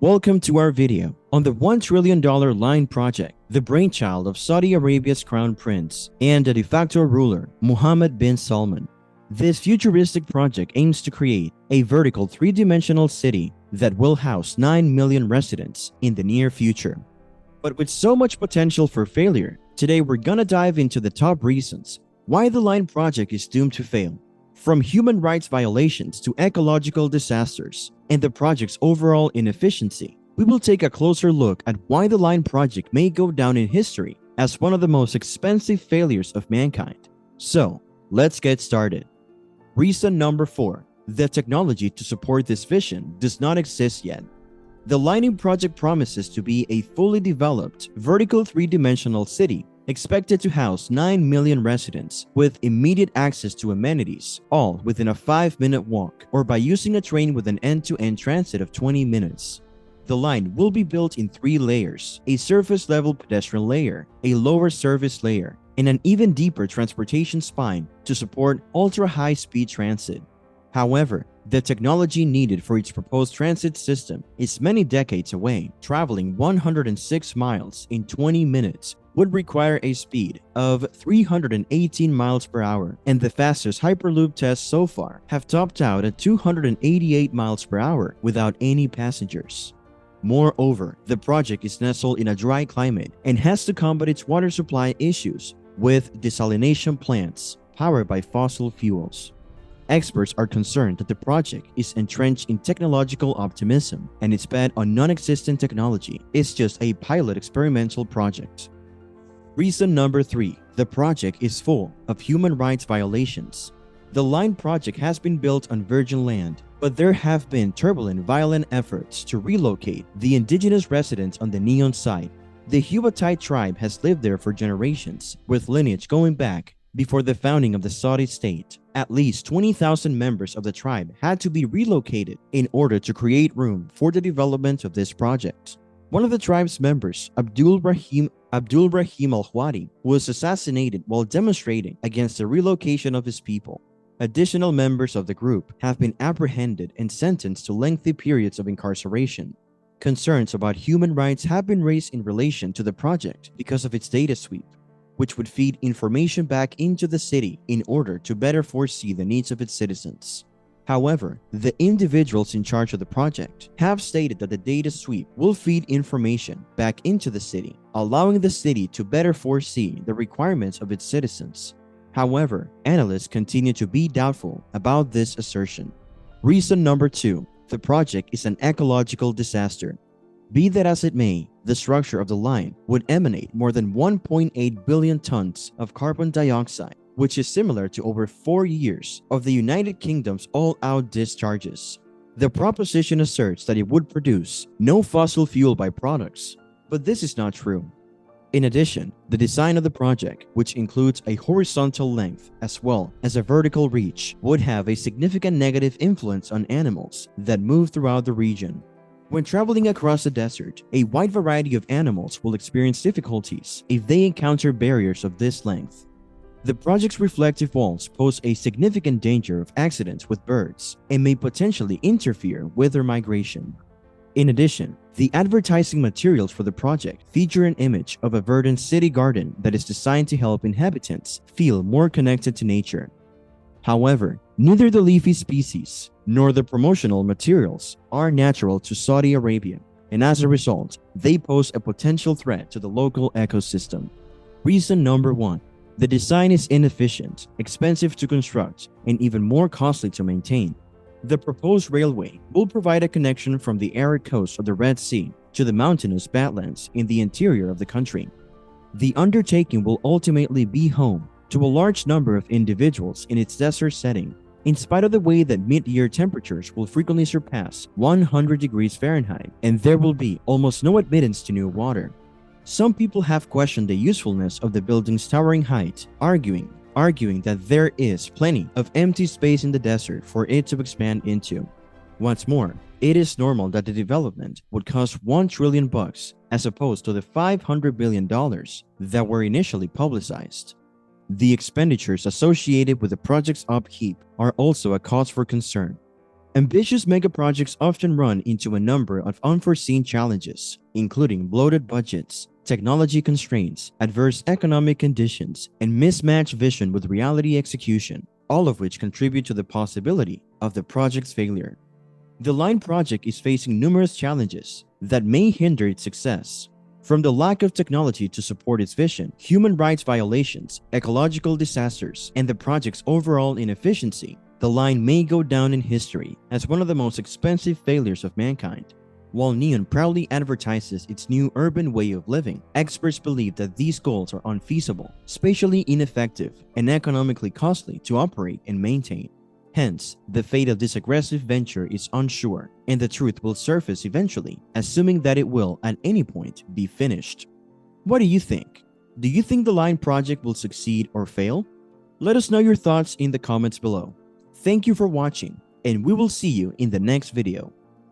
Welcome to our video on the $1 trillion line project, the brainchild of Saudi Arabia's crown prince and the de facto ruler, Muhammad bin Salman. This futuristic project aims to create a vertical three-dimensional city that will house 9 million residents in the near future. But with so much potential for failure, today we're gonna dive into the top reasons why the line project is doomed to fail. From human rights violations to ecological disasters and the project's overall inefficiency, we will take a closer look at why the line project may go down in history as one of the most expensive failures of mankind. So, let's get started. Reason number 4. The technology to support this vision does not exist yet. The lining project promises to be a fully developed, vertical three-dimensional city expected to house 9 million residents with immediate access to amenities, all within a 5-minute walk or by using a train with an end-to-end transit of 20 minutes. The line will be built in 3 layers: a surface-level pedestrian layer, a lower service layer, and an even deeper transportation spine to support ultra-high-speed transit. However, the technology needed for its proposed transit system is many decades away. Traveling 106 miles in 20 minutes would require a speed of 318 miles per hour, and the fastest Hyperloop tests so far have topped out at 288 miles per hour without any passengers. Moreover, the project is nestled in a dry climate and has to combat its water supply issues with desalination plants powered by fossil fuels. Experts are concerned that the project is entrenched in technological optimism and its bet on non-existent technology is just a pilot experimental project. Reason number 3. The project is full of human rights violations. The line project has been built on virgin land, but there have been turbulent, violent efforts to relocate the indigenous residents on the Neon site. The Hittite tribe has lived there for generations, with lineage going back before the founding of the Saudi state. At least 20,000 members of the tribe had to be relocated in order to create room for the development of this project. One of the tribe's members, Abdul Rahim al-Hwadi, was assassinated while demonstrating against the relocation of his people. Additional members of the group have been apprehended and sentenced to lengthy periods of incarceration. Concerns about human rights have been raised in relation to the project because of its data sweep, which would feed information back into the city in order to better foresee the needs of its citizens. However, the individuals in charge of the project have stated that the data sweep will feed information back into the city, allowing the city to better foresee the requirements of its citizens. However, analysts continue to be doubtful about this assertion. Reason number 2. The project is an ecological disaster. Be that as it may, the structure of the line would emanate more than 1.8 billion tons of carbon dioxide, which is similar to over 4 years of the United Kingdom's all-out discharges. The proposition asserts that it would produce no fossil fuel byproducts, but this is not true. In addition, the design of the project, which includes a horizontal length as well as a vertical reach, would have a significant negative influence on animals that move throughout the region. When traveling across the desert, a wide variety of animals will experience difficulties if they encounter barriers of this length. The project's reflective walls pose a significant danger of accidents with birds and may potentially interfere with their migration. In addition, the advertising materials for the project feature an image of a verdant city garden that is designed to help inhabitants feel more connected to nature. However, neither the leafy species nor the promotional materials are natural to Saudi Arabia, and as a result, they pose a potential threat to the local ecosystem. Reason number 1. The design is inefficient, expensive to construct, and even more costly to maintain. The proposed railway will provide a connection from the arid coast of the Red Sea to the mountainous badlands in the interior of the country. The undertaking will ultimately be home to a large number of individuals in its desert setting, in spite of the way that mid-year temperatures will frequently surpass 100 degrees Fahrenheit and there will be almost no admittance to new water. Some people have questioned the usefulness of the building's towering height, arguing that there is plenty of empty space in the desert for it to expand into. Once more, it is normal that the development would cost $1 trillion as opposed to the $500 billion that were initially publicized. The expenditures associated with the project's upkeep are also a cause for concern. Ambitious megaprojects often run into a number of unforeseen challenges, including bloated budgets, technology constraints, adverse economic conditions, and mismatched vision with reality execution, all of which contribute to the possibility of the project's failure. The Line project is facing numerous challenges that may hinder its success. From the lack of technology to support its vision, human rights violations, ecological disasters, and the project's overall inefficiency, the Line may go down in history as one of the most expensive failures of mankind. While Neon proudly advertises its new urban way of living, experts believe that these goals are unfeasible, spatially ineffective, and economically costly to operate and maintain. Hence, the fate of this aggressive venture is unsure, and the truth will surface eventually, assuming that it will at any point be finished. What do you think? Do you think the Line project will succeed or fail? Let us know your thoughts in the comments below. Thank you for watching, and we will see you in the next video.